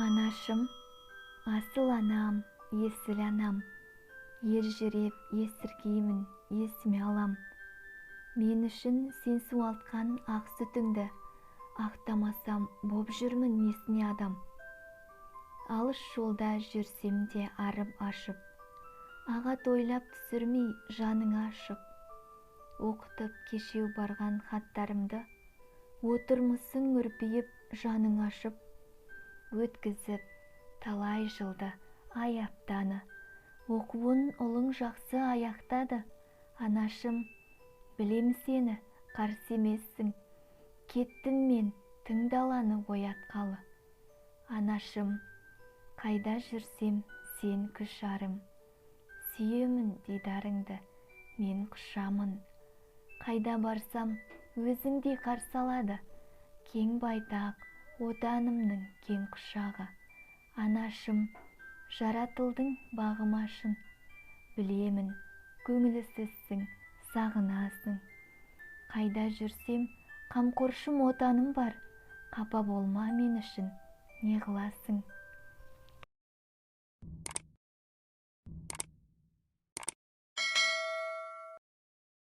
Анашым, асыл анам, есіл анам, ержіреп есіркеймін, есіме алам. Мен үшін сен суалтқан ақ сүтіңді, ақтамасам боп жүрмін несіне адам. Алыс жолда жүрсем де арып-ашып, ағат ойлап түсірмей жаныңа ашып. Оқытып кешеу барған хаттарымды, отырмысың үрпиіп жаның ашып. Өткізіп талай жылды ай аптаны, оқуын ұлың жақсы аяқтады. Анашым, білем сені қарсы емессің, кеттім мен тың даланы оятқалы. Анашым, қайда жүрсем сен күш жарым, сүйемін дидарыңды мен құшамын. Қайда барсам өзіңдей қарсы алады, кең байтақ отанымның кең құшағы. Анашым, жаратылдың бағымашын, білемін көңілсізсің, сағынасың. Қайда жүрсем қамқоршым отаным бар, қапа болма мен үшін не қыласың.